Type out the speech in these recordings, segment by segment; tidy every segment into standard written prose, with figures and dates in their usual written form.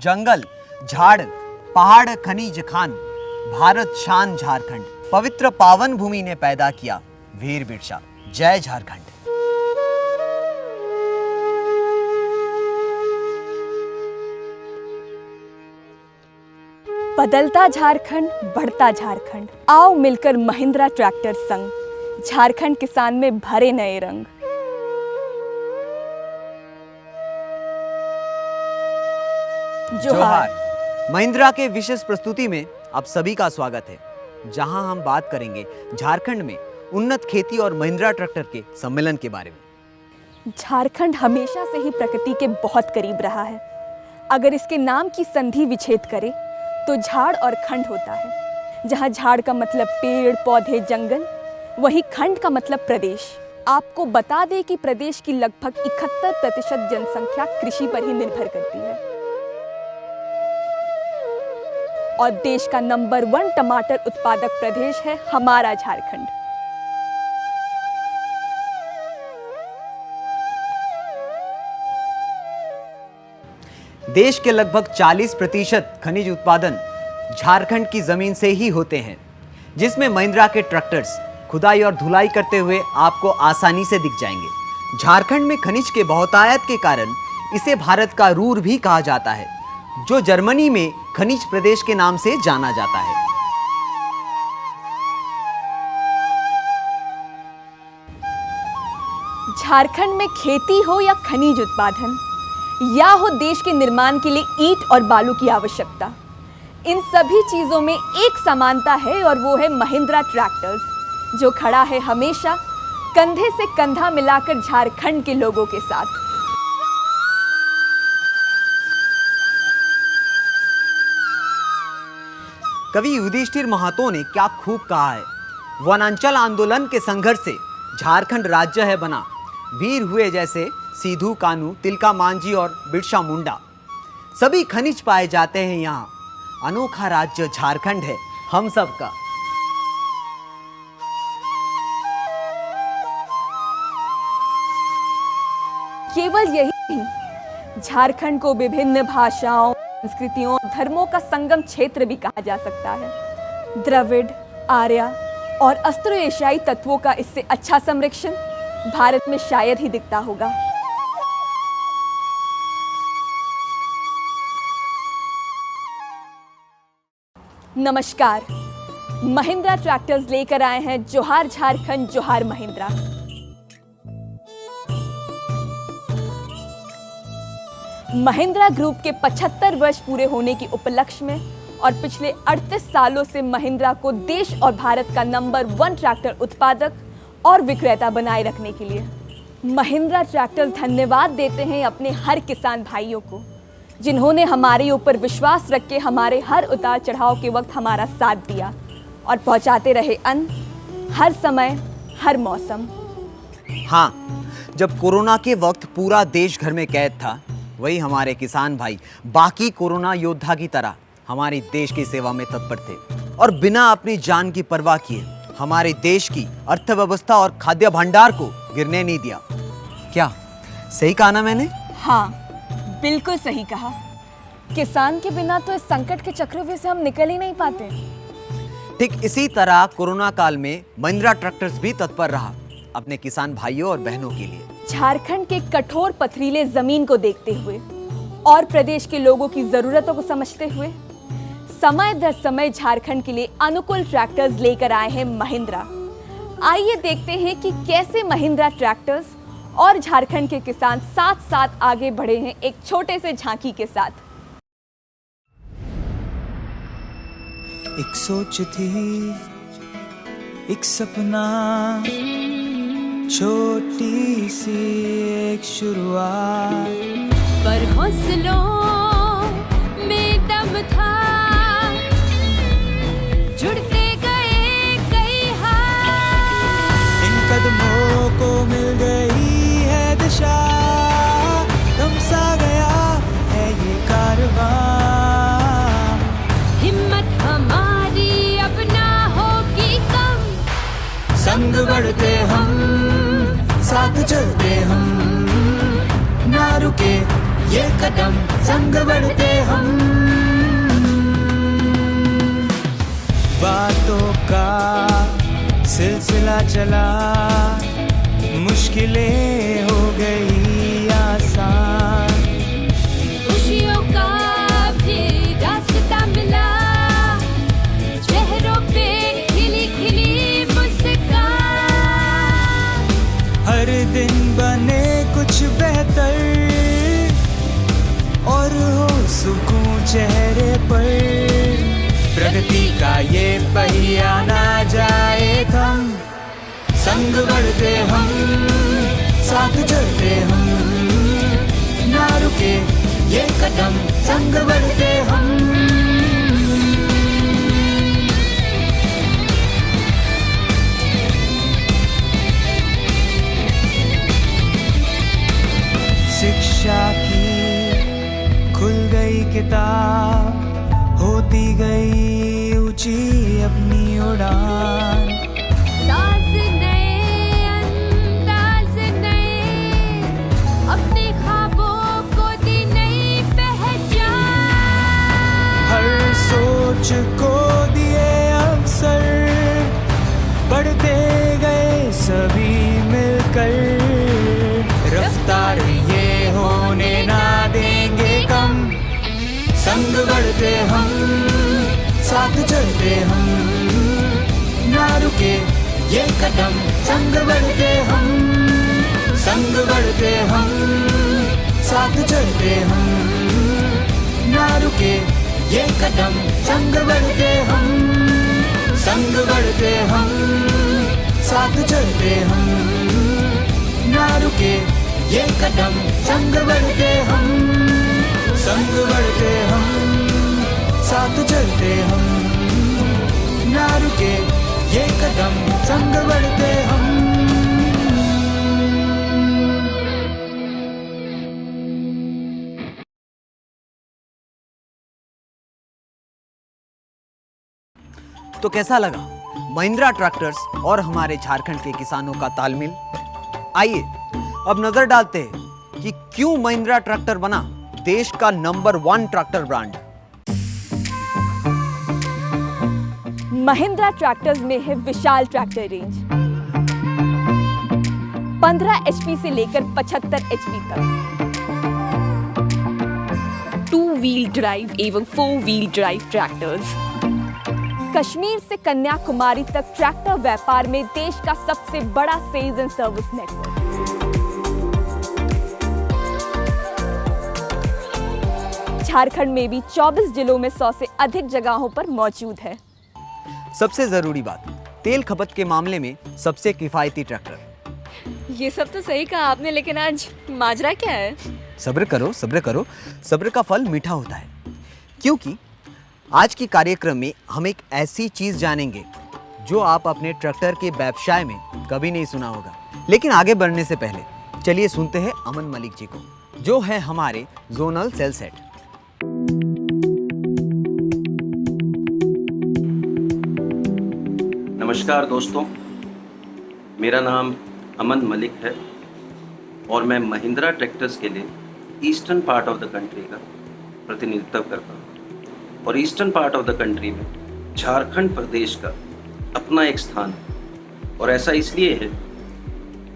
जंगल, झाड़, पहाड़, खनिज खान, भारत शान झारखंड, पवित्र पावन भूमि ने पैदा किया वीर बिरसा। जय झारखंड। बदलता झारखंड, बढ़ता झारखंड, आओ मिलकर महिंद्रा ट्रैक्टर संग, झारखंड किसान में भरे नए रंग। जोहार। महिंद्रा के विशेष प्रस्तुति में आप सभी का स्वागत है, जहां हम बात करेंगे झारखंड में उन्नत खेती और महिंद्रा ट्रैक्टर के सम्मेलन के बारे में। झारखंड हमेशा से ही प्रकृति के बहुत करीब रहा है। अगर इसके नाम की संधि विच्छेद करें तो झाड़ और खंड होता है। जहाँ झाड़ का मतलब पेड़ पौधे जंगल, वहीं खंड का मतलब प्रदेश। आपको बता दें कि प्रदेश की लगभग 71% जनसंख्या कृषि पर ही निर्भर करती है और देश का नंबर 1 टमाटर उत्पादक प्रदेश है हमारा झारखंड। देश के लगभग 40% खनिज उत्पादन झारखंड की जमीन से ही होते हैं, जिसमें महिंद्रा के ट्रैक्टर्स खुदाई और धुलाई करते हुए आपको आसानी से दिख जाएंगे। झारखंड में खनिज के बहुतायत के कारण इसे भारत का रूर भी कहा जाता है, जो जर्मनी में खनिज प्रदेश के नाम से जाना जाता है। झारखंड में खेती हो या खनिज उत्पादन, या हो देश के निर्माण के लिए ईंट और बालू की आवश्यकता, इन सभी चीजों में एक समानता है और वो है महिंद्रा ट्रैक्टर्स, जो खड़ा है हमेशा कंधे से कंधा मिलाकर झारखंड के लोगों के साथ। कवि युधिष्ठिर महातो ने क्या खूब कहा है, वनांचल आंदोलन के संघर्ष से झारखंड राज्य है बना, वीर हुए जैसे सिद्धू कान्हू, तिलका मांझी और बिरसा मुंडा। सभी खनिज पाए जाते हैं यहाँ, अनोखा राज्य झारखंड है हम सबका। केवल यही नहीं, झारखंड को विभिन्न भाषाओं, संस्कृतियों, धर्मों का संगम क्षेत्र भी कहा जा सकता है। द्रविड़, आर्य और अस्ट्रो एशियाई तत्वों का इससे अच्छा संरक्षण भारत में शायद ही दिखता होगा। नमस्कार, महिंद्रा ट्रैक्टर्स लेकर आए हैं जोहार झारखंड, जोहार महिंद्रा। महिंद्रा ग्रुप के 75 वर्ष पूरे होने के उपलक्ष्य में और पिछले 38 सालों से महिंद्रा को देश और भारत का नंबर 1 ट्रैक्टर उत्पादक और विक्रेता बनाए रखने के लिए महिंद्रा ट्रैक्टर्स धन्यवाद देते हैं अपने हर किसान भाइयों को, जिन्होंने हमारे ऊपर विश्वास रख के हमारे हर उतार चढ़ाव के वक्त हमारा साथ दिया और पहुंचाते रहे अन्न हर समय, हर मौसम। हाँ, जब कोरोना के वक्त पूरा देश घर में कैद था, वही हमारे किसान भाई बाकी कोरोना योद्धा की तरह हमारे देश की सेवा में तत्पर थे और बिना अपनी जान की परवाह किए हमारे देश की अर्थव्यवस्था और खाद्य भंडार को गिरने नहीं दिया। क्या सही कहा ना मैंने? हाँ, बिल्कुल सही कहा। किसान के बिना तो इस संकट के चक्रव्यूह से हम निकल ही नहीं पाते। ठीक इसी तरह कोरोना काल में महिंद्रा ट्रैक्टर्स भी तत्पर रहा अपने किसान भाइयों और बहनों के लिए। झारखंड के कठोर पथरीले जमीन को देखते हुए और प्रदेश के लोगों की जरूरतों को समझते हुए समय दर समय झारखंड के लिए अनुकूल ट्रैक्टर्स लेकर आए हैं महिंद्रा। आइए देखते हैं कि कैसे महिंद्रा ट्रैक्टर्स और झारखंड के किसान साथ साथ आगे बढ़े हैं एक छोटे से झांकी के साथ। एक सोच थी, एक सपना, छोटी सी एक शुरुआत, पर हौसलों में दम था, जुड़ते गए कई हाथ, इन कदमों को मिल गई है दिशा, थम सा गया है ये कारवां, हिम्मत हमारी अब ना होगी कम, संग बढ़ते हम, साथ चलते हम, ना रुके ये कदम संग बढ़ते हम। बातों का सिलसिला चला, मुश्किलें हो गई आसान। खुशियों का भी रास्ता मिला, चेहरों पे खिली खिली मुस्कान। हर दिन बने कुछ बेहतर और हो सुकून चेहरे पर। प्रगति का ये पहिया ना जाए थम, संग बढ़ते हम, साथ चलते हम, ना रुके ये कदम संग बढ़ते हम। शिक्षा की खुल गई किताब, होती गई ऊंची अपनी उड़ान। साज नए अंदाज नए, अपने ख्वाबों को दी नई पहचान। हर सोच को दिए अवसर, बढ़ते गए सभी मिलकर। रफ्तार ये होने ना देंगे कम, संग बढ़ते हम, साथ चलते हम, ना रुके ये कदम संग बढ़ते हम। संग बढ़ते हम, साथ चलते हम, ना रुके ये कदम संग बढ़ते हम। संग बढ़ते हम, साथ चलते हम, ना रुके ये कदम संग बढ़ते हम। संग बढ़ते हम, साथ चलते हम, ना रुके ये कदम संग बढ़ते हम। तो कैसा लगा महिंद्रा ट्रैक्टर्स और हमारे झारखंड के किसानों का तालमेल? आइए अब नजर डालते हैं कि क्यों महिंद्रा ट्रैक्टर बना देश का number 1 tractor brand. Mahindra tractors में है विशाल ट्रैक्टर रेंज, 15 एचपी से लेकर 75 एचपी तक। 2 व्हील ड्राइव एवं 4 व्हील ड्राइव ट्रैक्टर्स। कश्मीर से कन्याकुमारी तक ट्रैक्टर व्यापार में देश का सबसे बड़ा sales and service network. Jharkhand में भी 24 जिलों में 100 से अधिक जगहों पर मौजूद है। सबसे जरूरी बात, तेल खपत के मामले में सबसे किफायती ट्रैक्टर। ये सब तो सही कहा आपने, लेकिन आज माजरा क्या है? सब्र करो, सब्र करो, सब्र का फल मीठा होता है। क्योंकि आज की कार्यक्रम में हम एक ऐसी चीज जानेंगे जो आप अपने ट्रैक्टर के व्यवसाय में कभी नहीं सुना होगा। लेकिन आगे बढ़ने से पहले चलिए सुनते हैं अमन मलिक जी को, जो है हमारे जोनल सेल्स हेड। नमस्कार दोस्तों, मेरा नाम अमन मलिक है और मैं महिंद्रा ट्रैक्टर्स के लिए eastern part of the country का प्रतिनिधित्व करता हूँ। और eastern part of the country में झारखंड प्रदेश का अपना एक स्थान है। और ऐसा इसलिए है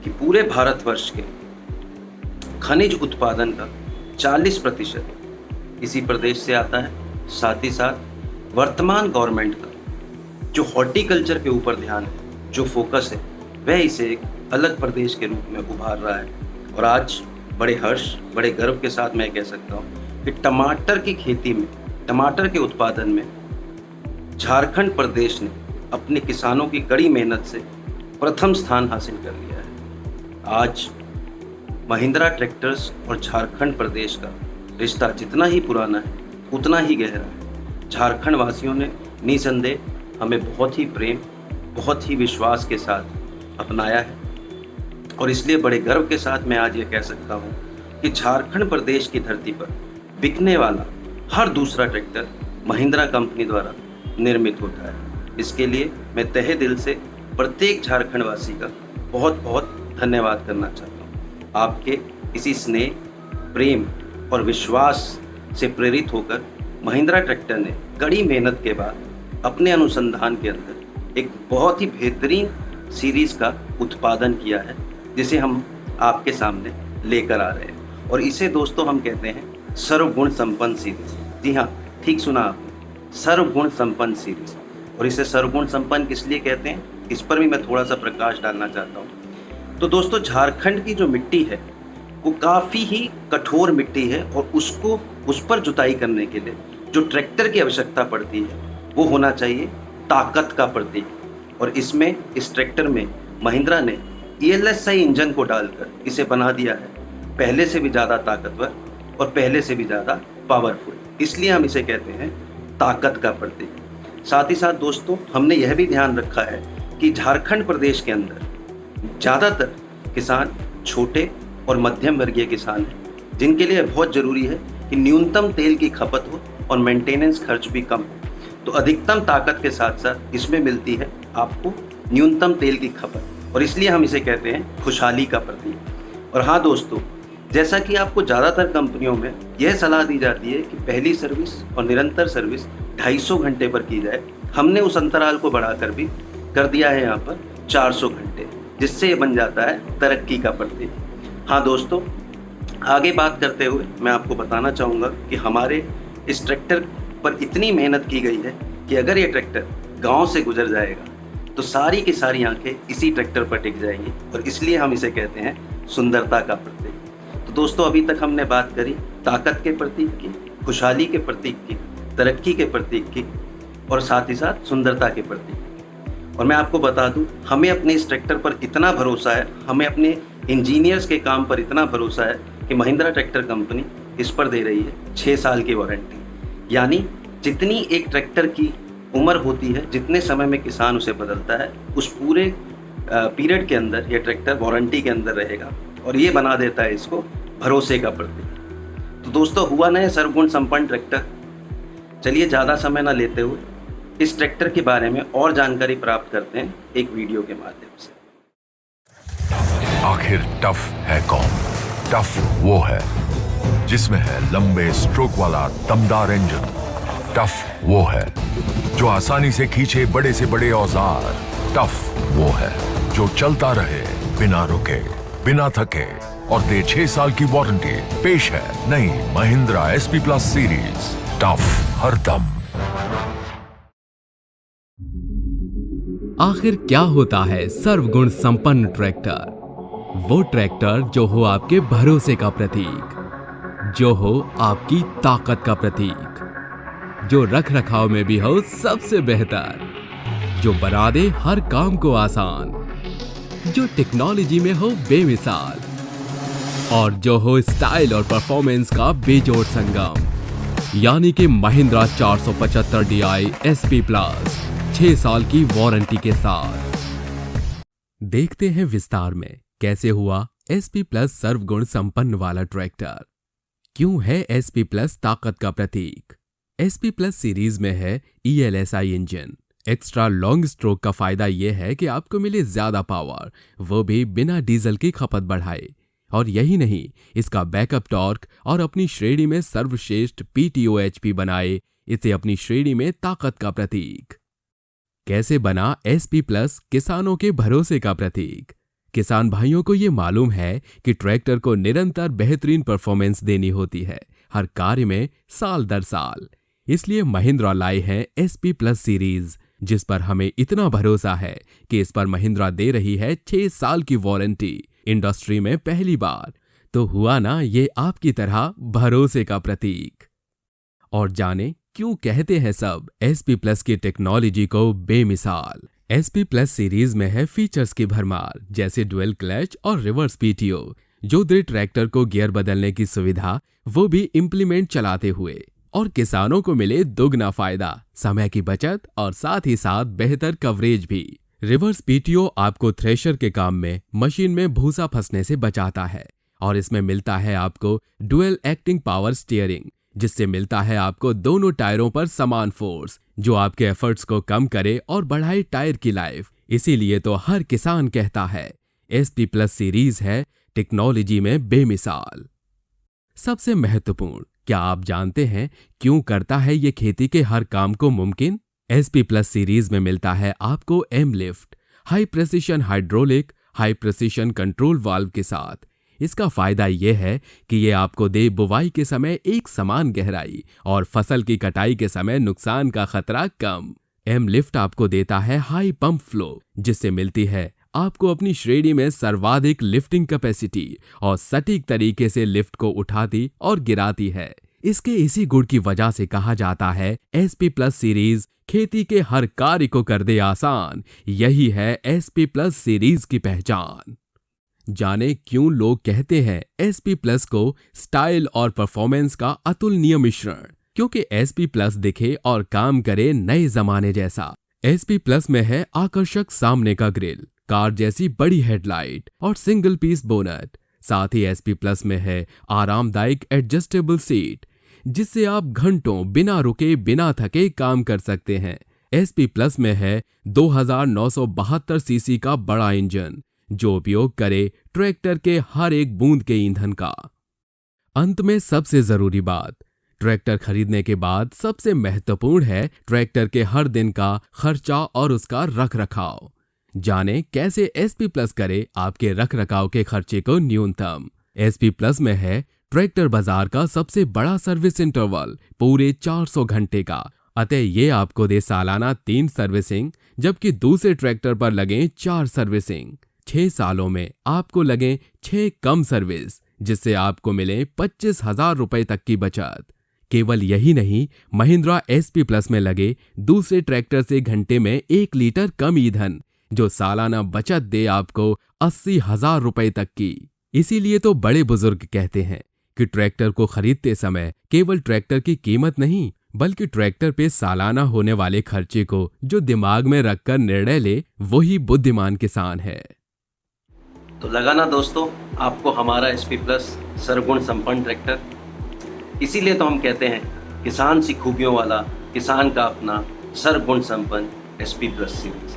कि पूरे भारतवर्ष के खनिज उत्पादन का 40% इसी प्रदेश से आता है। साथ ही साथ वर्तमान गवर्नमेंट का जो हॉर्टिकल्चर के ऊपर ध्यान है, जो फोकस है, वह इसे एक अलग प्रदेश के रूप में उभार रहा है। और आज बड़े हर्ष, बड़े गर्व के साथ मैं कह सकता हूँ कि टमाटर की खेती में, टमाटर के उत्पादन में झारखंड प्रदेश ने अपने किसानों की कड़ी मेहनत से प्रथम स्थान हासिल कर लिया है। आज महिंद्रा ट्रैक्टर्स और झारखंड प्रदेश का रिश्ता जितना ही पुराना है उतना ही गहरा है। झारखंड वासियों ने निसंदेह हमें बहुत ही प्रेम, बहुत ही विश्वास के साथ अपनाया है। और इसलिए बड़े गर्व के साथ मैं आज ये कह सकता हूँ कि झारखंड प्रदेश की धरती पर बिकने वाला हर दूसरा ट्रैक्टर महिंद्रा कंपनी द्वारा निर्मित होता है। इसके लिए मैं तहे दिल से प्रत्येक झारखंड वासी का बहुत बहुत धन्यवाद करना चाहता हूँ। आपके इसी स्नेह, प्रेम और विश्वास से प्रेरित होकर महिंद्रा ट्रैक्टर ने कड़ी मेहनत के बाद अपने अनुसंधान के अंदर एक बहुत ही बेहतरीन सीरीज़ का उत्पादन किया है, जिसे हम आपके सामने लेकर आ रहे हैं। और इसे दोस्तों हम कहते हैं सर्वगुण संपन्न सीरीज। जी हाँ, ठीक सुना आपने, सर्वगुण संपन्न सीरीज। और इसे सर्वगुण संपन्न किस लिए कहते हैं, इस पर भी मैं थोड़ा सा प्रकाश डालना चाहता हूँ। तो दोस्तों, झारखंड की जो मिट्टी है वो काफ़ी ही कठोर मिट्टी है, और उस पर जुताई करने के लिए जो ट्रैक्टर की आवश्यकता पड़ती है वो होना चाहिए ताकत का प्रतीक। और इस ट्रैक्टर में महिंद्रा ने ELSI इंजन को डालकर इसे बना दिया है पहले से भी ज़्यादा ताकतवर और पहले से भी ज़्यादा पावरफुल, इसलिए हम इसे कहते हैं ताकत का प्रतीक। साथ ही साथ दोस्तों, हमने यह भी ध्यान रखा है कि झारखंड प्रदेश के अंदर ज़्यादातर किसान छोटे और मध्यम वर्गीय किसान हैं, जिनके लिए बहुत ज़रूरी है कि न्यूनतम तेल की खपत हो और मेंटेनेंस खर्च भी कम हो। तो अधिकतम ताकत के साथ साथ इसमें मिलती है आपको न्यूनतम तेल की खपत, और इसलिए हम इसे कहते हैं खुशहाली का प्रतीक। और हाँ दोस्तों, जैसा कि आपको ज़्यादातर कंपनियों में यह सलाह दी जाती है कि पहली सर्विस और निरंतर सर्विस 250 घंटे पर की जाए, हमने उस अंतराल को बढ़ाकर भी कर दिया है यहाँ पर 400 घंटे, जिससे ये बन जाता है तरक्की का प्रतीक। हाँ दोस्तों, आगे बात करते हुए मैं आपको बताना चाहूँगा कि हमारे इस ट्रैक्टर पर इतनी मेहनत की गई है कि अगर ये ट्रैक्टर गाँव से गुजर जाएगा तो सारी की सारी आंखें इसी ट्रैक्टर पर टिक जाएंगी, और इसलिए हम इसे कहते हैं सुंदरता का प्रतीक। तो दोस्तों, अभी तक हमने बात करी ताकत के प्रतीक की, खुशहाली के प्रतीक की, तरक्की के प्रतीक की, और साथ ही साथ सुंदरता के प्रतीक। और मैं आपको बता दूं, हमें अपने इस ट्रैक्टर पर इतना भरोसा है, हमें अपने इंजीनियर्स के काम पर इतना भरोसा है कि महिंद्रा ट्रैक्टर कंपनी इस पर दे रही है 6 साल की वारंटी। यानी जितनी एक ट्रैक्टर की उम्र होती है, जितने समय में किसान उसे बदलता है, उस पूरे पीरियड के अंदर यह ट्रैक्टर वारंटी के अंदर रहेगा, और ये बना देता है इसको भरोसे का प्रतीक। तो दोस्तों, हुआ ना सर्वगुण संपन्न ट्रैक्टर। चलिए ज़्यादा समय ना लेते हुए इस ट्रैक्टर के बारे में और जानकारी प्राप्त करते हैं एक वीडियो के माध्यम से। आखिर टफ है कौन? टफ वो है जिसमें है लंबे स्ट्रोक वाला दमदार इंजन। टफ वो है जो आसानी से खींचे बड़े से बड़े औजार। टफ वो है जो चलता रहे बिना रुके, बिना थके, और दे 6 साल की वारंटी। पेश है नई Mahindra SP plus series, tough हरदम। आखिर क्या होता है सर्वगुण संपन्न ट्रैक्टर? वो ट्रैक्टर जो हो आपके भरोसे का प्रतीक, जो हो आपकी ताकत का प्रतीक, जो रख रखाव में भी हो सबसे बेहतर, जो बना दे हर काम को आसान, जो टेक्नोलॉजी में हो बेमिसाल, और जो हो स्टाइल और परफॉर्मेंस का बेजोड़ संगम। यानी कि महिंद्रा 475 DI SP प्लस 6 साल की वारंटी के साथ। देखते हैं विस्तार में कैसे हुआ SP प्लस सर्वगुण संपन्न वाला ट्रैक्टर। क्यों है SP प्लस ताकत का प्रतीक? SP प्लस सीरीज में है ELSI engine. Extra long stroke का फायदा यह है कि आपको मिले ज्यादा पावर, वो भी बिना डीजल की खपत बढ़ाए। और यही नहीं, इसका बैकअप टॉर्क और अपनी श्रेणी में सर्वश्रेष्ठ PTO HP बनाए इसे अपनी श्रेणी में ताकत का प्रतीक। कैसे बना SP प्लस किसानों के भरोसे का प्रतीक? किसान भाइयों को ये मालूम है कि ट्रैक्टर को निरंतर बेहतरीन परफॉर्मेंस देनी होती है हर कार्य में साल दर साल। इसलिए महिंद्रा लाए हैं SP प्लस सीरीज, जिस पर हमें इतना भरोसा है कि इस पर महिंद्रा दे रही है 6 साल की वारंटी, इंडस्ट्री में पहली बार। तो हुआ ना ये आपकी तरह भरोसे का प्रतीक। और जाने क्यों कहते हैं सब SP प्लस की टेक्नोलॉजी को बेमिसाल। SP प्लस सीरीज में है फीचर्स की भरमार, जैसे डुअल क्लच और रिवर्स PTO, जो दे ट्रैक्टर को गियर बदलने की सुविधा, वो भी इंप्लीमेंट चलाते हुए। और किसानों को मिले दुगना फायदा, समय की बचत और साथ ही साथ बेहतर कवरेज भी। रिवर्स PTO आपको थ्रेशर के काम में मशीन में भूसा फंसने से बचाता है, और इसमें मिलता है आपको डुअल एक्टिंग पावर स्टीयरिंग, जिससे मिलता है आपको दोनों टायरों पर समान फोर्स, जो आपके एफर्ट्स को कम करे और बढ़ाए टायर की लाइफ। इसीलिए तो हर किसान कहता है SP प्लस सीरीज है टेक्नोलॉजी में बेमिसाल। सबसे महत्वपूर्ण, क्या आप जानते हैं क्यों करता है ये खेती के हर काम को मुमकिन? SP प्लस सीरीज में मिलता है आपको M lift, high precision hydraulic, high precision control valve के साथ। इसका फायदा यह है कि ये आपको दे बुवाई के समय एक समान गहराई और फसल की कटाई के समय नुकसान का खतरा कम। M लिफ्ट आपको देता है हाई पंप फ्लो, जिससे मिलती है आपको अपनी श्रेणी में सर्वाधिक लिफ्टिंग कैपेसिटी और सटीक तरीके से लिफ्ट को उठाती और गिराती है। इसके इसी गुण की वजह से कहा जाता है SP प्लस सीरीज खेती के हर कार्य को कर दे आसान। यही है SP प्लस सीरीज की पहचान। जाने क्यों लोग कहते हैं SP प्लस को स्टाइल और परफॉर्मेंस का अतुलनीय मिश्रण? क्योंकि SP प्लस दिखे और काम करे नए जमाने जैसा। SP प्लस में है आकर्षक सामने का ग्रिल, कार जैसी बड़ी हेडलाइट और सिंगल पीस बोनट। साथ ही SP प्लस में है आरामदायक एडजस्टेबल सीट, जिससे आप घंटों बिना रुके बिना थके काम कर सकते हैं। SP प्लस में है 2972 सीसी का बड़ा इंजन, जो उपयोग करे ट्रैक्टर के हर एक बूंद के ईंधन का। अंत में सबसे जरूरी बात, ट्रैक्टर खरीदने के बाद सबसे महत्वपूर्ण है ट्रैक्टर के हर दिन का खर्चा और उसका रख रखाव। जाने कैसे SP प्लस करे आपके रख रखाव के खर्चे को न्यूनतम। SP प्लस में है ट्रैक्टर बाजार का सबसे बड़ा सर्विस इंटरवल पूरे 400 घंटे का। अतः ये आपको दे सालाना 3 सर्विसिंग, जबकि दूसरे ट्रैक्टर पर लगे 4 सर्विसिंग। 6 सालों में आपको लगे 6 कम सर्विस, जिससे आपको मिले 25,000 रुपए तक की बचत। केवल यही नहीं, महिंद्रा SP प्लस में लगे दूसरे ट्रैक्टर से घंटे में 1 लीटर कम ईंधन, जो सालाना बचत दे आपको 80,000 रुपए तक की। इसीलिए तो बड़े बुजुर्ग कहते हैं कि ट्रैक्टर को खरीदते समय केवल ट्रैक्टर की कीमत नहीं, बल्कि ट्रैक्टर पे सालाना होने वाले खर्चे को जो दिमाग में रखकर निर्णय ले, वही बुद्धिमान किसान है। तो लगा ना दोस्तों आपको हमारा SP प्लस सर्वगुण संपन्न ट्रैक्टर। इसीलिए तो हम कहते हैं किसान सी खूबियों वाला, किसान का अपना सर्वगुण संपन्न SP प्लस सीरीज।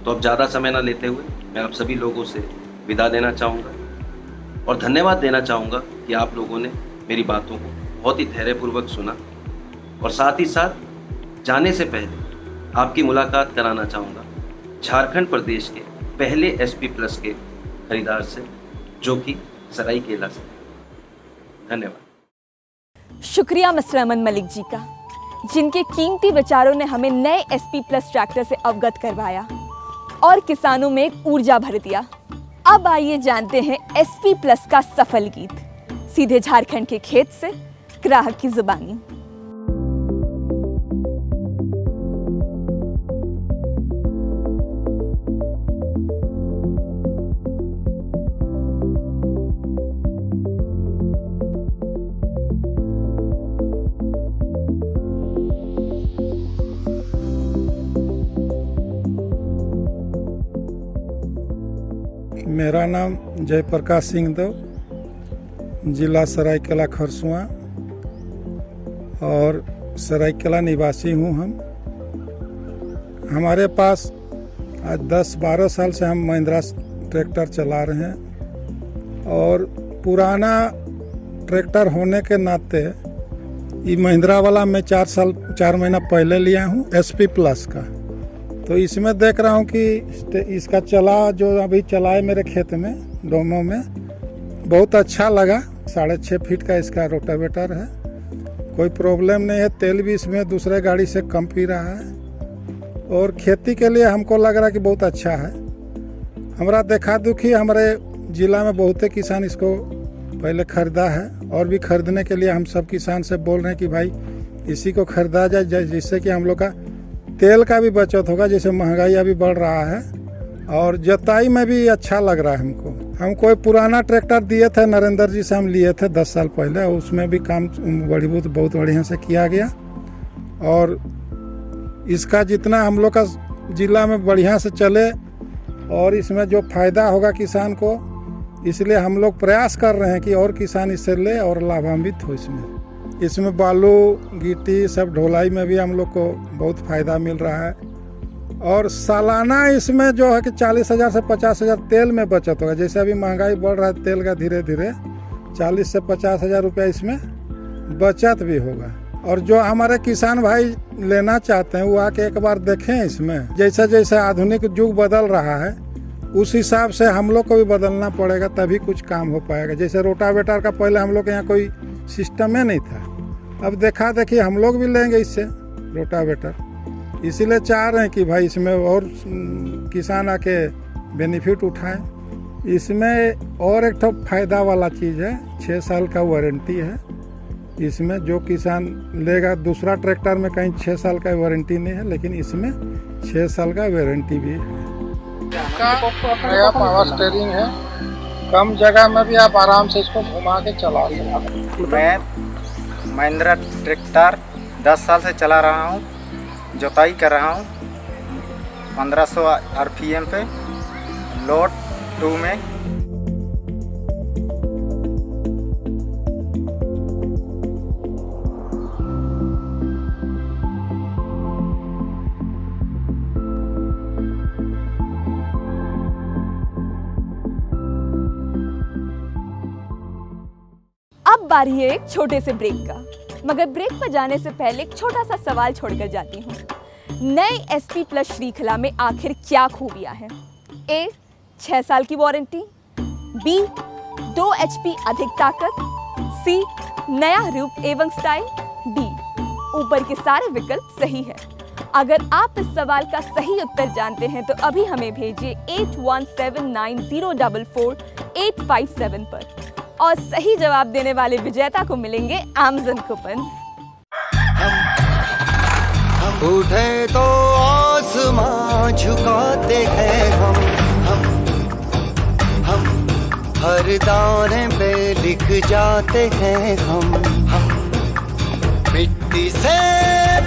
तो अब ज़्यादा समय ना लेते हुए मैं आप सभी लोगों से विदा देना चाहूँगा और धन्यवाद देना चाहूँगा कि आप लोगों ने मेरी बातों को बहुत ही धैर्यपूर्वक सुना। और साथ ही साथ जाने से पहले आपकी मुलाकात कराना चाहूँगा झारखंड प्रदेश के पहले SP प्लस के खरीदार से, जो कि सरायकेला से। धन्यवाद। शुक्रिया मिस्टर अमन मलिक जी का, जिनके कीमती विचारों ने हमें नए SP प्लस ट्रैक्टर से अवगत करवाया और किसानों में एक ऊर्जा भर दिया। अब आइए जानते हैं SP प्लस का सफल गीत, सीधे झारखंड के खेत से ग्राहक की जुबानी। मेरा नाम जयप्रकाश सिंह देव, जिला सरायकेला खरसुआ और सरायकेला निवासी हूँ हम। हमारे पास आज 10-12 साल से हम महिंद्रा ट्रैक्टर चला रहे हैं और पुराना ट्रैक्टर होने के नाते ये महिंद्रा वाला मैं 4 महीना पहले लिया हूँ SP प्लस का। तो इसमें देख रहा हूँ कि इसका चला जो अभी चला है मेरे खेत में डोमो में, बहुत अच्छा लगा। 6.5 फीट का इसका रोटावेटर है, कोई प्रॉब्लम नहीं है। तेल भी इसमें दूसरे गाड़ी से कम पी रहा है और खेती के लिए हमको लग रहा है कि बहुत अच्छा है। हमारा देखा दुखी हमारे ज़िला में बहुत किसान इसको पहले ख़रीदा है और भी खरीदने के लिए हम सब किसान से बोल रहे हैं कि भाई इसी को ख़रीदा जाए, जिससे कि हम लोग का तेल का भी बचत होगा। जैसे महंगाई अभी बढ़ रहा है और जोताई में भी अच्छा लग रहा है हमको। हम कोई पुराना ट्रैक्टर दिए थे, नरेंद्र जी से हम लिए थे 10 साल पहले, उसमें भी काम बहुत बढ़िया से किया गया और इसका जितना हम लोग का ज़िला में बढ़िया से चले और इसमें जो फ़ायदा होगा किसान को, इसलिए हम लोग प्रयास कर रहे हैं कि और किसान इससे ले और लाभान्वित हो। इसमें बालू गिट्टी सब ढोलाई में भी हम लोग को बहुत फ़ायदा मिल रहा है और सालाना इसमें जो है कि 40,000 से 50,000 तेल में बचत होगा। जैसे अभी महंगाई बढ़ रहा है तेल का, धीरे धीरे 40 से 50 हज़ार रुपया इसमें बचत भी होगा। और जो हमारे किसान भाई लेना चाहते हैं वो आके एक बार देखें इसमें, जैसे जैसे आधुनिक युग बदल रहा है उस हिसाब से हम लोग को भी बदलना पड़ेगा, तभी कुछ काम हो पाएगा। जैसे रोटावेटर का पहले हम लोग के यहाँ कोई सिस्टम ही नहीं था, अब देखा देखिए हम लोग भी लेंगे इससे रोटावेटर। इसीलिए चाह रहे हैं कि भाई इसमें और किसान आके बेनिफिट उठाएं। इसमें और एक तो फायदा वाला चीज़ है, 6 साल का वारंटी है इसमें। जो किसान लेगा दूसरा ट्रैक्टर में कहीं 6 साल का वारंटी नहीं है, लेकिन इसमें 6 साल का वारंटी भी है। नया पावर स्टीयरिंग है, कम जगह में भी आप आराम से इसको घुमा के चला सकते हैं। मैं महिंद्रा ट्रैक्टर 10 साल से चला रहा हूँ, जुताई कर रहा हूँ 1500 RPM पे, लोड 2 में। अब बारी है एक छोटे से ब्रेक का, मगर ब्रेक पर जाने से पहले एक छोटा सा सवाल छोड़कर जाती हूँ। नए SP प्लस श्रीखला में आखिर क्या खूबियाँ हैं? A 6 साल की वारंटी, B 2 HP अधिक ताकत, C नया रूप एवं स्टाइल, D ऊपर के सारे विकल्प सही है। अगर आप इस सवाल का सही उत्तर जानते हैं तो अभी हमें भेजिए 8179044857 पर, और सही जवाब देने वाले विजेता को मिलेंगे Amazon कूपन। उठे तो आसमां झुकाते हैं हम हर दाने पे लिख जाते हैं हम मिट्टी से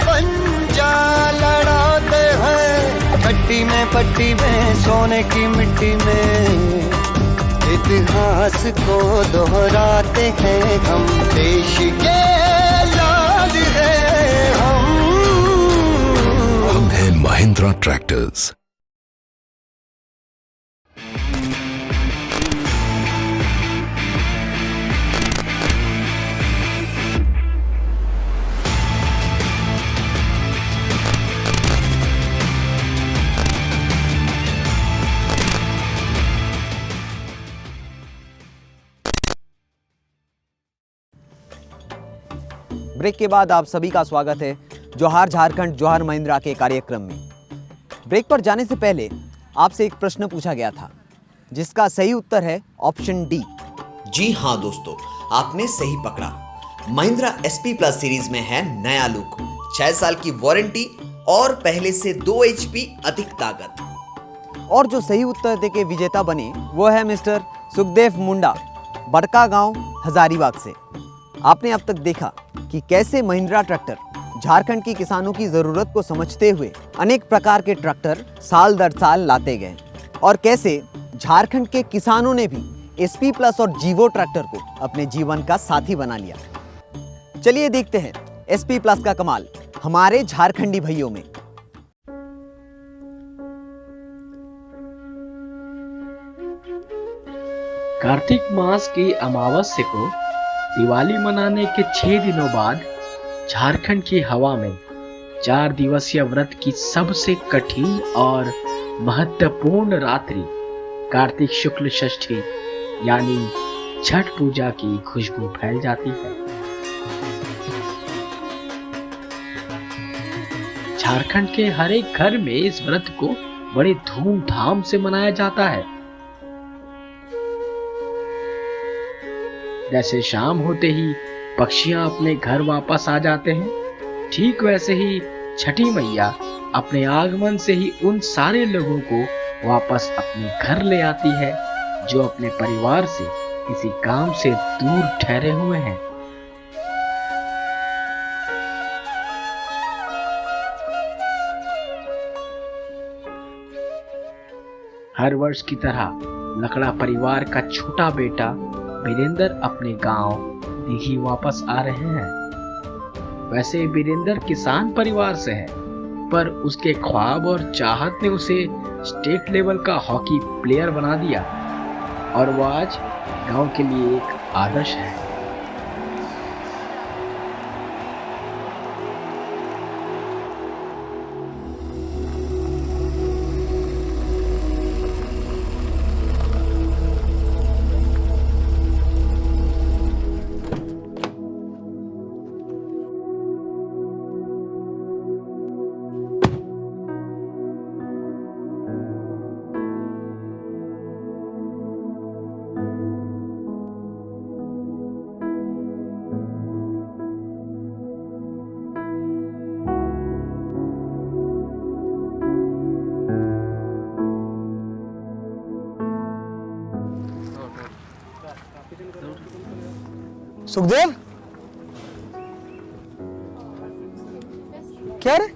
पंजा लड़ाते हैं, पट्टी में सोने की मिट्टी में इतिहास को दोहराते हैं हम, देश के लाल हैं हम हैं महिंद्रा ट्रैक्टर्स। ब्रेक के बाद आप सभी का स्वागत है जोहार झारखंड जोहार महिंद्रा के कार्यक्रम में। ब्रेक पर जाने से पहले आपसे एक प्रश्न पूछा गया था जिसका सही उत्तर है ऑप्शन डी। जी हाँ दोस्तों, आपने सही पकड़ा। महिंद्रा SP प्लस सीरीज में है नया लुक, 6 साल की वारंटी और पहले से 2 HP अधिक ताकत। और जो सही उत्तर देके विजेता बने वो है मिस्टर सुखदेव मुंडा, बड़का गांव हजारीबाग से। आपने अब तक देखा कि कैसे महिंद्रा ट्रैक्टर झारखंड की किसानों की ज़रूरत को समझते हुए अनेक प्रकार के ट्रैक्टर साल दर साल लाते गए, और कैसे झारखंड के किसानों ने भी SP प्लस और जीवो ट्रैक्टर को अपने जीवन का साथी बना लिया। चलिए देखते हैं SP प्लस का कमाल हमारे झारखंडी भाइयों में। कार्तिक मास की अमावस्या को दिवाली मनाने के 6 दिनों बाद झारखंड की हवा में 4 दिवसीय व्रत की सबसे कठिन और महत्वपूर्ण रात्रि कार्तिक शुक्ल षष्ठी यानी छठ पूजा की खुशबू फैल जाती है। झारखंड के हर एक घर में इस व्रत को बड़े धूमधाम से मनाया जाता है। जैसे शाम होते ही पक्षियां अपने घर वापस आ जाते हैं, ठीक वैसे ही छठी मैया अपने आगमन से ही उन सारे लोगों को वापस अपने घर ले आती है जो अपने परिवार से किसी काम से दूर ठहरे हुए हैं। हर वर्ष की तरह लकड़ा परिवार का छोटा बेटा वीरेंद्र अपने गांव दिघी वापस आ रहे हैं। वैसे वीरेंद्र किसान परिवार से है, पर उसके ख्वाब और चाहत ने उसे स्टेट लेवल का हॉकी प्लेयर बना दिया और वो आज गांव के लिए एक आदर्श है। सुखदेव, क्या रे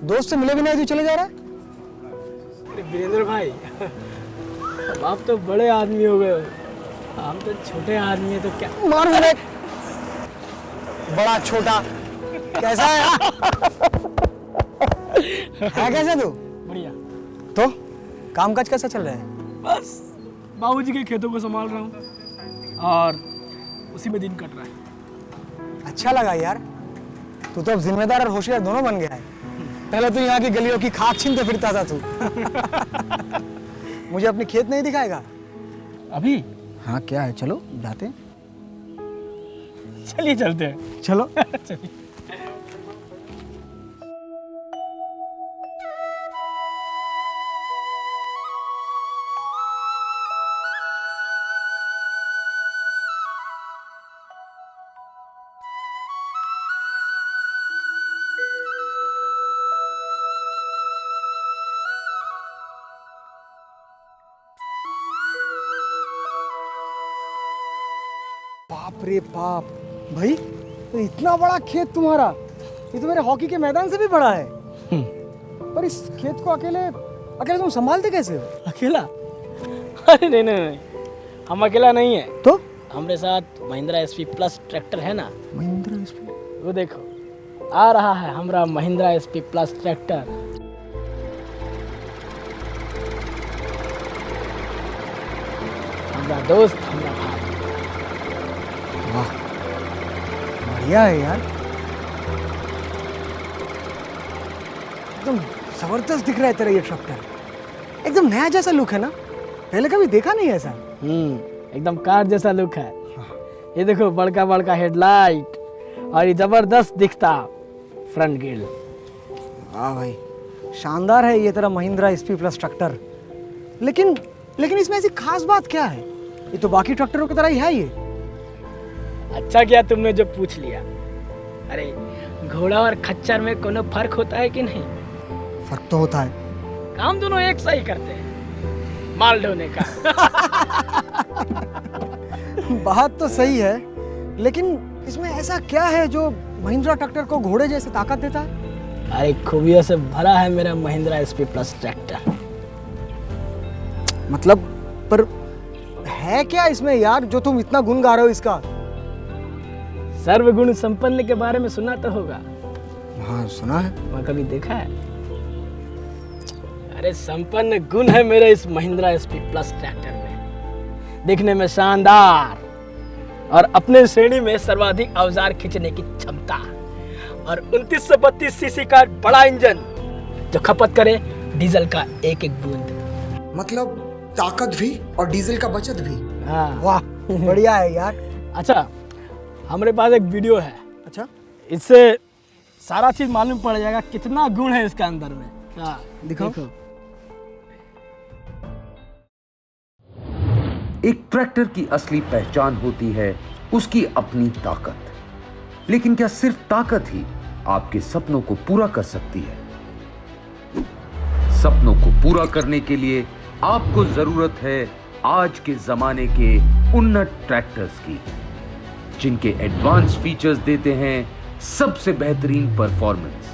दोस्त से मिले भी नहीं, तू चले जा रहा है? अरे वीरेंद्र भाई, अब आप तो बड़े आदमी हो गए हो, हम तो छोटे आदमी है, तो क्या मार मुझे। बड़ा छोटा कैसा है? है कैसा तू? बढ़िया। तो कामकाज कैसा चल रहा है? बस बाबूजी के खेतों को संभाल रहा हूँ और उसी में दिन कट रहा है। अच्छा लगा यार, तू तो अब जिम्मेदार और होशियार दोनों बन गया है। पहले तो यहाँ की गलियों की खाक छीनते फिरता था तू। मुझे अपनी खेत नहीं दिखाएगा अभी? हाँ क्या है, चलो जाते हैं। चलिए चलते हैं। चलो। चलिए। बाप रे बाप भाई, तो इतना बड़ा खेत तुम्हारा, ये तो मेरे हॉकी के मैदान से भी बड़ा है। पर इस खेत को अकेले तुम संभालते कैसे हो? अकेला? अरे नहीं नहीं नहीं, हम अकेला नहीं है। तो हमारे साथ महिंद्रा एसपी प्लस ट्रैक्टर है ना। महिंद्रा एसपी, वो देखो आ रहा है हमारा महिंद्रा एसपी प्लस ट्रैक्टर। हमारा दोस्त, हमारा भाई। वाह बढ़िया है यार, एकदम जबरदस्त दिख रहा है तेरा ये ट्रैक्टर, एकदम नया जैसा लुक है ना, पहले कभी देखा नहीं ऐसा। एकदम कार जैसा लुक है। ये देखो बड़का बड़का हेडलाइट और ये जबरदस्त दिखता फ्रंट ग्रिल। वाह भाई, शानदार है ये तेरा महिंद्रा एसपी प्लस ट्रैक्टर। लेकिन इसमें ऐसी खास बात क्या है? ये तो बाकी ट्रैक्टरों की तरह ही है ये। अच्छा किया तुमने जो पूछ लिया। अरे घोड़ा और खच्चर में कोनो फर्क होता है कि नहीं? फर्क तो होता है, काम दोनों एक सा ही करते हैं, माल ढोने का। बात तो सही है, लेकिन इसमें ऐसा क्या है जो महिंद्रा ट्रैक्टर को घोड़े जैसे ताकत देता है? अरे खूबियों से भरा है मेरा महिंद्रा एसपी प्लस ट्रैक्टर। मतलब पर है क्या इसमें यार जो तुम इतना गुण गा रहे हो इसका? सर्वगुण संपन्न के बारे में सुना तो होगा। हाँ सुना है। वहाँ कभी देखा है? अरे संपन्न गुण है मेरे इस महिंद्रा एसपी प्लस ट्रैक्टर में। दिखने में शानदार और अपने श्रेणी में सर्वाधिक औजार खींचने की क्षमता और 2932 सीसी का बड़ा इंजन जो खपत करे डीजल का एक एक बूंद। मतलब ताकत भी और डीजल का बचत भी। हाँ। वाह बढ़िया है यार। अच्छा हमारे पास एक वीडियो है। अच्छा, इससे सारा चीज मालूम पड़ जाएगा कितना गुण है इसके अंदर में। हाँ दिखाओ। देखो। एक ट्रैक्टर की असली पहचान होती है उसकी अपनी ताकत। लेकिन क्या सिर्फ ताकत ही आपके सपनों को पूरा कर सकती है? सपनों को पूरा करने के लिए आपको जरूरत है आज के जमाने के उन्नत ट्रैक्टर्स की, जिनके एडवांस फीचर्स देते हैं सबसे बेहतरीन परफॉर्मेंस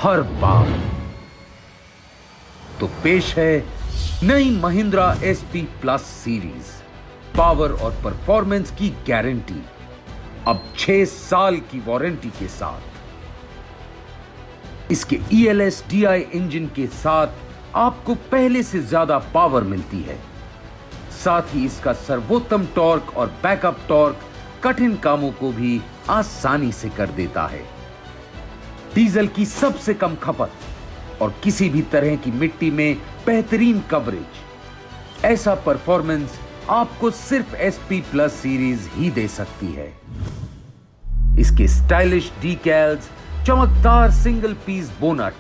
हर बार। तो पेश है नई Mahindra SP plus series, power और परफॉर्मेंस की गारंटी, अब 6 साल की वारंटी के साथ। इसके ELS DI इंजन के साथ आपको पहले से ज्यादा पावर मिलती है, साथ ही इसका सर्वोत्तम टॉर्क और बैकअप टॉर्क कठिन कामों को भी आसानी से कर देता है। डीजल की सबसे कम खपत और किसी भी तरह की मिट्टी में बेहतरीन कवरेज, ऐसा परफॉर्मेंस आपको सिर्फ एसपी प्लस सीरीज ही दे सकती है। इसके स्टाइलिश डीकैल्स, चमकदार सिंगल पीस बोनट,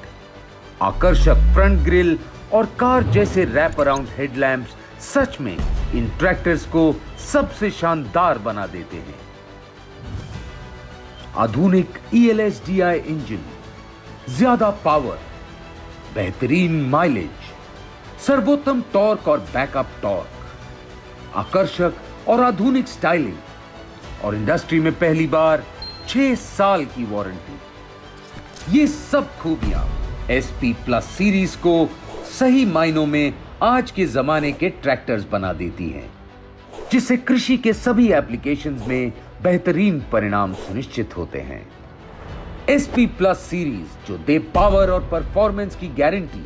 आकर्षक फ्रंट ग्रिल और कार जैसे रैप अराउंड हेडलैम्प्स सच में इन ट्रैक्टर्स को सबसे शानदार बना देते हैं। आधुनिक ELSDI इंजन, ज्यादा पावर, बेहतरीन माइलेज, सर्वोत्तम टॉर्क और बैकअप टॉर्क, आकर्षक और आधुनिक स्टाइलिंग और इंडस्ट्री में पहली बार 6 साल की वारंटी। ये सब खूबियां SP प्लस सीरीज को सही मायनों में आज के जमाने के ट्रैक्टर्स बना देती हैं, जिससे कृषि के सभी एप्लीकेशंस में बेहतरीन परिणाम सुनिश्चित होते हैं। SP प्लस सीरीज जो दे पावर और परफॉर्मेंस की गारंटी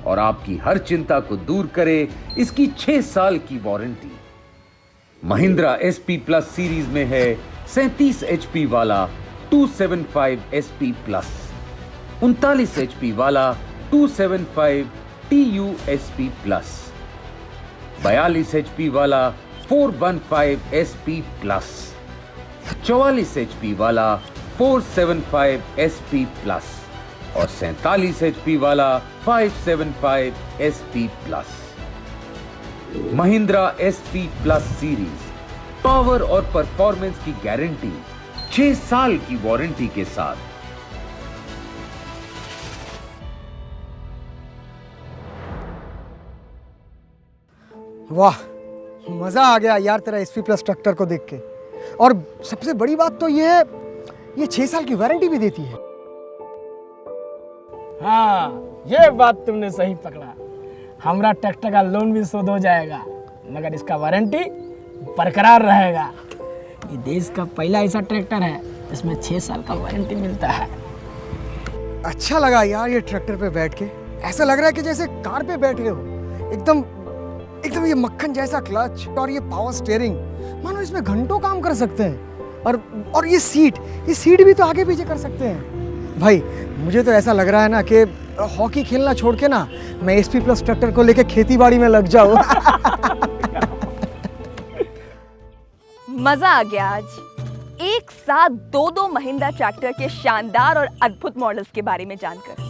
और आपकी हर चिंता को दूर करे इसकी 6 साल की warranty. Mahindra SP plus series में है 37 HP वाला 275 SP प्लस, 39 HP वाला 275 TU SP प्लस, 42 HP वाला 415 SP प्लस, 44 HP वाला 475 SP प्लस और 47 HP वाला 575 SP plus. Mahindra SP plus series power और परफॉर्मेंस की गारंटी, 6 साल की वारंटी के साथ। वाह, मजा आ गया यार तेरा SP प्लस ट्रैक्टर को देख के। और सबसे बड़ी बात तो ये है, ये 6 साल की वारंटी भी देती है। हाँ, ये बात तुमने सही पकड़ा। हमारा ट्रैक्टर का लोन भी शोध हो जाएगा, मगर इसका वारंटी बरकरार रहेगा। ये देश का पहला ऐसा ट्रैक्टर है इसमें 6 साल का वारंटी मिलता है। अच्छा लगा यार ये ट्रैक्टर पे बैठ के, ऐसा लग रहा है कि जैसे कार पे बैठे हो। एकदम एकदम ये मक्खन जैसा क्लच और ये पावर स्टीयरिंग, मानो इसमें घंटों काम कर सकते हैं। और ये सीट भी तो आगे पीछे कर सकते हैं। भाई मुझे तो ऐसा लग रहा है ना कि हॉकी खेलना छोड़ के ना मैं SP प्लस ट्रैक्टर को लेके खेती बाड़ी में लग जाऊं। मजा आ गया आज एक साथ दो महिंद्रा ट्रैक्टर के शानदार और अद्भुत मॉडल्स के बारे में जानकर।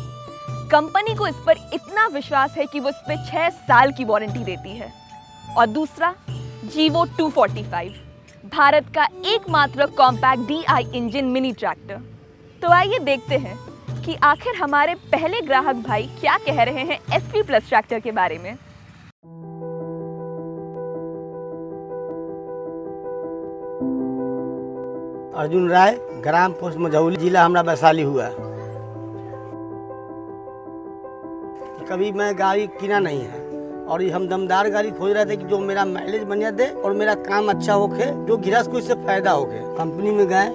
कंपनी को इस पर इतना विश्वास है कि वो इस पे 6 साल की वारंटी देती है। और दूसरा जीवो 245, भारत का एकमात्र compact DI engine mini tractor. तो आइए देखते हैं कि आखिर हमारे पहले ग्राहक भाई क्या कह रहे हैं SP प्लस ट्रैक्टर के बारे में। अर्जुन राय, ग्राम पोस्ट मझौली, जिला हमारा वैशाली हुआ। कभी मैं गाड़ी किना नहीं है और ये हम दमदार गाड़ी खोज रहे थे कि जो मेरा माइलेज बढ़िया दे और मेरा काम अच्छा होके, जो गृहस्थ को इससे फायदा होके। कंपनी में गए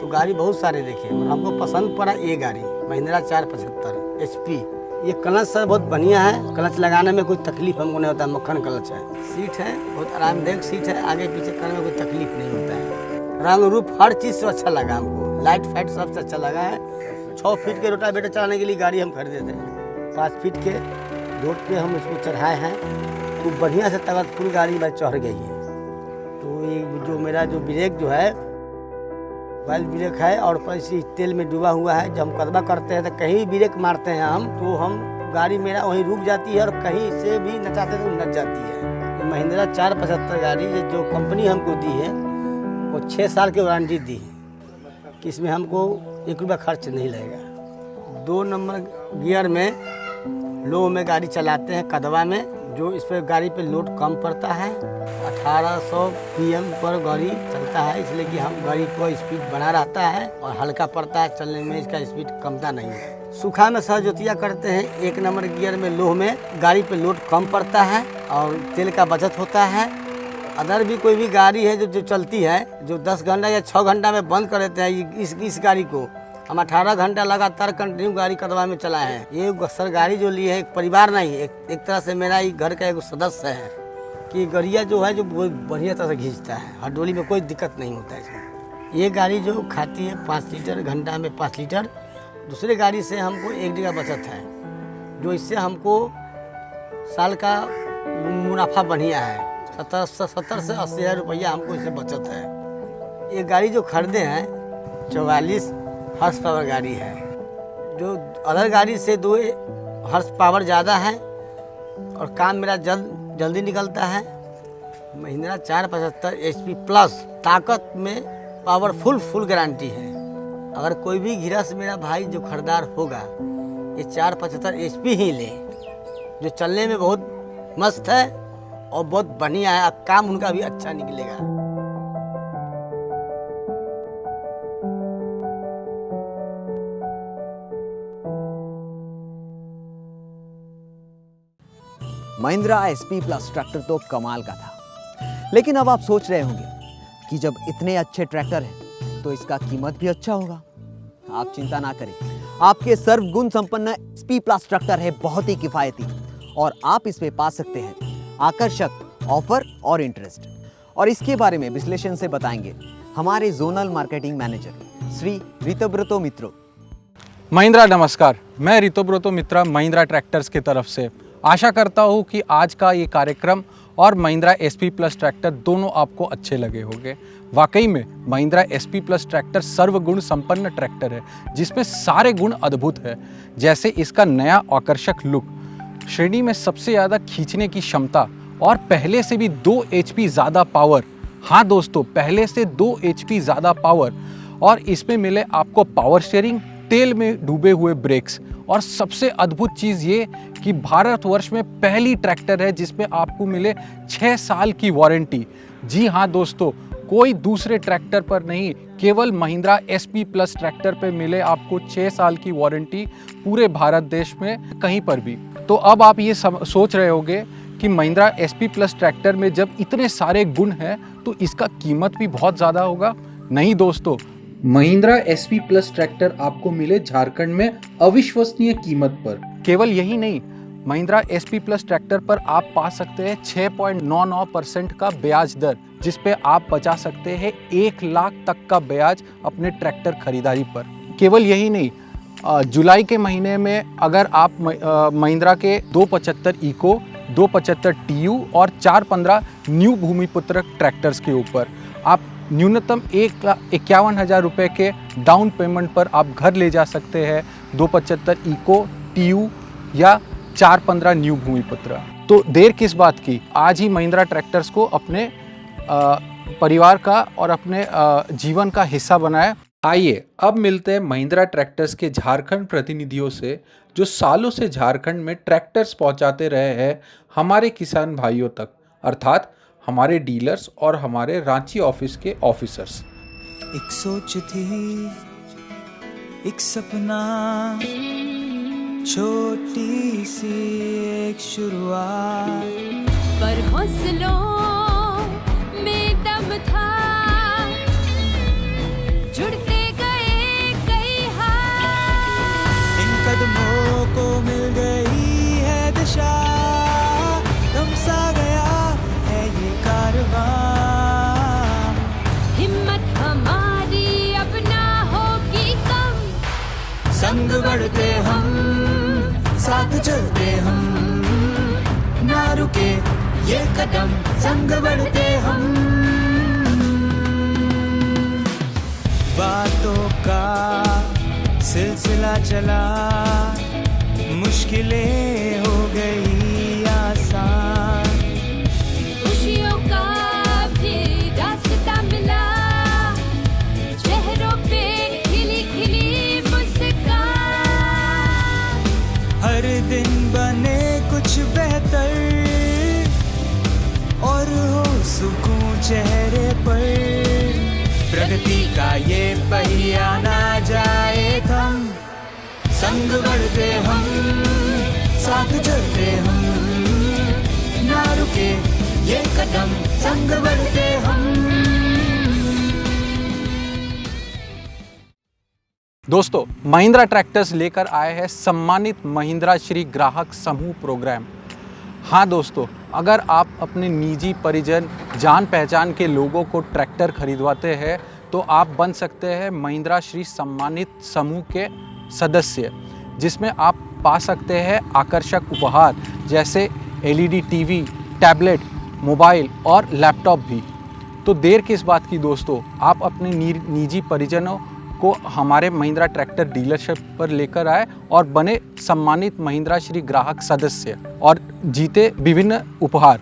तो गाड़ी बहुत सारे देखे और हमको पसंद पड़ा ये गाड़ी महिंद्रा 475 SP। ये क्लच सर बहुत बढ़िया है, क्लच लगाने में कोई तकलीफ हमको नहीं होता, मक्खन क्लच है। सीट है बहुत आरामदायक सीट है, आगे पीछे करने में कोई तकलीफ नहीं होता है। रंग रूप हर चीज़ से अच्छा लगा हमको, लाइट फाइट सबसे अच्छा लगा है। 6 फीट के रोटावेटर चलाने के लिए गाड़ी हम खरीदे थे, 5 फीट के रोड पे हम इसको चढ़ाए हैं तो बढ़िया से तगतपुर गाड़ी में चढ़ गई है। तो ये जो मेरा जो ब्रेक जो है वाइल ब्रेक है और इसी तेल में डूबा हुआ है। जब हम कदमा करते हैं तो कहीं ब्रेक मारते हैं हम तो हम गाड़ी मेरा वहीं रुक जाती है और कहीं से भी नचाते तो नच जाती है। महिंद्रा 475 गाड़ी ये जो कंपनी हमको दी है वो 6 साल की वारंटी दी है कि इसमें हमको 1 रुपया खर्च नहीं लगेगा। 2 नंबर गियर में लो में गाड़ी चलाते हैं कदवा में, जो इस पर गाड़ी पे लोड कम पड़ता है। 1800 PM पर गाड़ी चलता है, इसलिए कि हम गाड़ी को स्पीड बना रहता है और हल्का पड़ता है चलने में, इसका स्पीड कमता नहीं है। सूखा में सहजोतिया करते हैं 1 नंबर गियर में लोह में, गाड़ी पे लोड कम पड़ता है और तेल का बचत होता है। अदर भी कोई भी गाड़ी है जो चलती है, जो 10 घंटा या 6 घंटा में बंद कर देते हैं, इस गाड़ी को हम 18 घंटा लगातार कंटिन्यू गाड़ी कदवा में चलाए हैं। ये सर गाड़ी जो ली है एक परिवार नहीं, एक तरह से मेरा ही घर का एक सदस्य है कि गड़िया जो है जो बहुत बढ़िया तरह से खींचता है, हर में कोई दिक्कत नहीं होता है इसमें। ये गाड़ी जो खाती है 5 लीटर, घंटा में 5 लीटर। दूसरे गाड़ी से हमको 1 जगह बचत है, जो इससे हमको साल का मुनाफा बढ़िया है। 70 से 80 हज़ार रुपया हमको इससे बचत है। ये गाड़ी जो खरीदे हैं 44 हॉर्स पावर गाड़ी है, जो अदर गाड़ी से 2 हॉर्स पावर ज़्यादा है और काम मेरा जल्दी निकलता है। महिंद्रा 475 HP प्लस ताकत में पावरफुल फुल गारंटी है। अगर कोई भी गिरस मेरा भाई जो खरीदार होगा ये 475 HP ही ले, जो चलने में बहुत मस्त है और बहुत बढ़िया है। अब काम उनका भी अच्छा निकलेगा। महिंद्रा SP प्लस ट्रैक्टर तो कमाल का था, लेकिन अब आप सोच रहे होंगे कि जब इतने अच्छे ट्रैक्टर हैं तो इसका कीमत भी अच्छा होगा। आप चिंता ना करें, आपके सर्वगुण संपन्न SP प्लस ट्रैक्टर है बहुत ही किफायती और आप इसमें पा सकते हैं आकर्षक ऑफर और इंटरेस्ट। और इसके बारे में विश्लेषण से बताएंगे हमारे जोनल मार्केटिंग मैनेजर श्री ऋतुब्रतो मित्रो। महिंद्रा नमस्कार, मैं ऋतुब्रतो मित्रा महिंद्रा ट्रैक्टर्स की तरफ से आशा करता हूँ कि आज का ये कार्यक्रम और महिंद्रा SP प्लस ट्रैक्टर दोनों आपको अच्छे लगे होंगे। वाकई में महिंद्रा SP प्लस ट्रैक्टर सर्वगुण संपन्न ट्रैक्टर है, जिसमें सारे गुण अद्भुत है। जैसे इसका नया आकर्षक लुक, श्रेणी में सबसे ज़्यादा खींचने की क्षमता और पहले से भी 2 HP ज़्यादा पावर। हाँ दोस्तों, पहले से 2 HP ज़्यादा पावर। और इसमें मिले आपको पावर शेयरिंग, तेल में डूबे हुए ब्रेक्स और सबसे अद्भुत चीज़ ये कि भारतवर्ष में पहली ट्रैक्टर है जिसमें आपको मिले 6 साल की वारंटी। जी हाँ दोस्तों, कोई दूसरे ट्रैक्टर पर नहीं, केवल महिंद्रा SP प्लस ट्रैक्टर पर मिले आपको 6 साल की वारंटी पूरे भारत देश में कहीं पर भी। तो अब आप ये सोच रहे होंगे कि महिंद्रा SP प्लस ट्रैक्टर में जब इतने सारे गुण हैं तो इसका कीमत भी बहुत ज़्यादा होगा। नहीं दोस्तों, महिंद्रा SP प्लस ट्रैक्टर आपको मिले झारखंड में अविश्वसनीय कीमत पर। केवल यही नहीं, महिंद्रा SP प्लस ट्रैक्टर पर आप पा सकते हैं 6.99% का ब्याज दर, जिस पे आप बचा सकते हैं 1 लाख तक का ब्याज अपने ट्रैक्टर खरीदारी पर। केवल यही नहीं, जुलाई के महीने में अगर आप महिंद्रा के 275 इको, 275 TU और 415 न्यू भूमिपुत्र ट्रैक्टर्स के ऊपर आप न्यूनतम 1,51,000 रुपये के डाउन पेमेंट पर आप घर ले जा सकते हैं 275 इको, TU या 415 न्यू भूमिपुत्र। तो देर किस बात की, आज ही महिंद्रा ट्रैक्टर्स को अपने परिवार का और अपने जीवन का हिस्सा बनाए। आइए अब मिलते हैं महिंद्रा ट्रैक्टर्स के झारखंड प्रतिनिधियों से, जो सालों से झारखंड में ट्रैक्टर्स पहुंचाते रहे हैं हमारे किसान भाइयों तक, अर्थात हमारे डीलर्स और हमारे रांची ऑफिस के ऑफिसर्स। एक सोच थी, एक सपना, छोटी सी एक शुरुआत, पर हौसलों में दम था, जुड़ते गए कई हाथ। इन कदमों को मिल गई है दिशा, दम सा गया है ये कारवां। हिम्मत हमारी अब ना होगी कम, संग बढ़ते हम, साथ चलते हम, ना रुके ये कदम, संग बढ़ते हम। बातों का सिलसिला चला, मुश्किलें हो गई आसान, खुशियों का भी रास्ता मिला, चेहरों पे खिली खिली मुस्कान। हर दिन बने कुछ बेहतर और हो सुकून चेहरे पर, प्रगति का ये पहिया ना जाए थम, संग बढ़ते हम, साथ चलते हम, ना रुके ये कदम, संग बढ़ते हम। दोस्तों, महिंद्रा ट्रैक्टर्स लेकर आए हैं सम्मानित महिंद्रा श्री ग्राहक समूह प्रोग्राम। हाँ दोस्तों, अगर आप अपने निजी परिजन जान पहचान के लोगों को ट्रैक्टर खरीदवाते हैं तो आप बन सकते हैं महिंद्रा श्री सम्मानित समूह के सदस्य, जिसमें आप पा सकते हैं आकर्षक उपहार जैसे LED टीवी, टैबलेट, मोबाइल और लैपटॉप भी। तो देर किस बात की दोस्तों, आप अपने निजी परिजनों को हमारे महिंद्रा ट्रैक्टर डीलरशिप पर लेकर आए और बने सम्मानित महिंद्रा श्री ग्राहक सदस्य और जीते विभिन्न उपहार।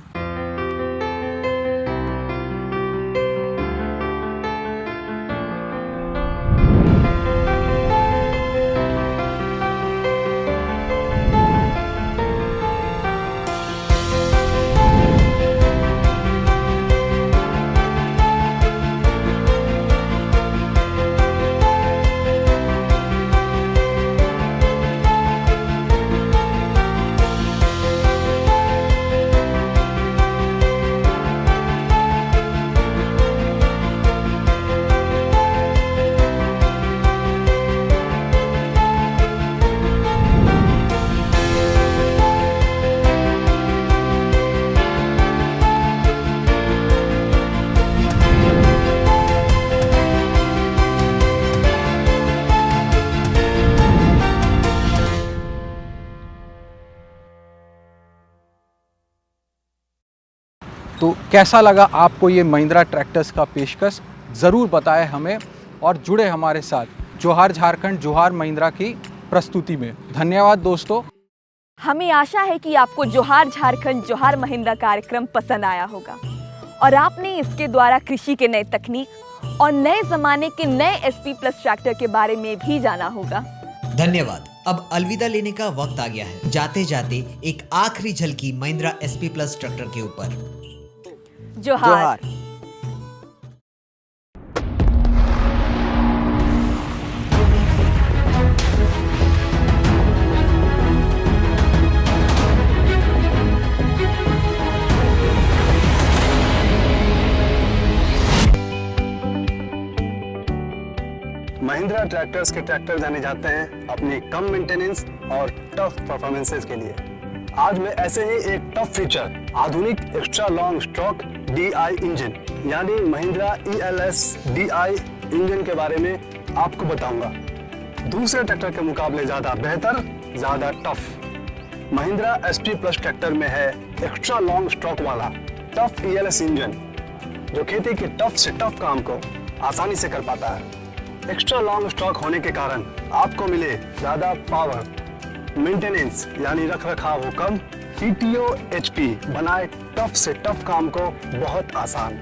तो कैसा लगा आपको ये महिंद्रा ट्रैक्टर्स का पेशकश, ज़रूर बताएं हमें और जुड़े हमारे साथ जोहार झारखंड जोहार महिंद्रा की प्रस्तुति में। धन्यवाद दोस्तों। हमें आशा है कि आपको जोहार झारखंड जोहार महिंद्रा कार्यक्रम पसंद आया होगा और आपने इसके द्वारा कृषि के नए तकनीक और नए जमाने के नए SP प्लस ट्रैक्टर के बारे में भी जाना होगा। धन्यवाद। अब अलविदा लेने का वक्त आ गया है। जाते जाते एक आखिरी झलकी महिंद्रा SP प्लस ट्रैक्टर के ऊपर। जोहार। महिंद्रा ट्रैक्टर्स के ट्रैक्टर जाने जाते हैं अपनी कम मेंटेनेंस और टफ परफॉर्मेंसेस के लिए। आज मैं ऐसे ही एक टफ फीचर आधुनिक extra long stroke DI engine यानी महिंद्रा ELS DI इंजन के बारे में आपको बताऊंगा। दूसरे ट्रैक्टर के मुकाबले ज्यादा बेहतर, ज्यादा tough. Mahindra SP plus tractor में है एक्स्ट्रा लॉन्ग स्ट्रोक वाला टफ ELS इंजन जो खेती के टफ से टफ काम को आसानी से कर पाता है। एक्स्ट्रा लॉन्ग स्ट्रोक होने के कारण आपको मिले ज्यादा पावर, मेंटेनेंस यानी रख रखाव हो कम, PTO HP बनाए टफ से टफ काम को बहुत आसान।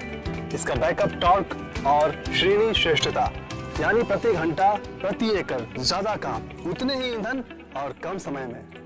इसका बैकअप टॉर्क और श्रेणी श्रेष्ठता यानी प्रति घंटा प्रति एकड़ ज्यादा काम, उतने ही ईंधन और कम समय में।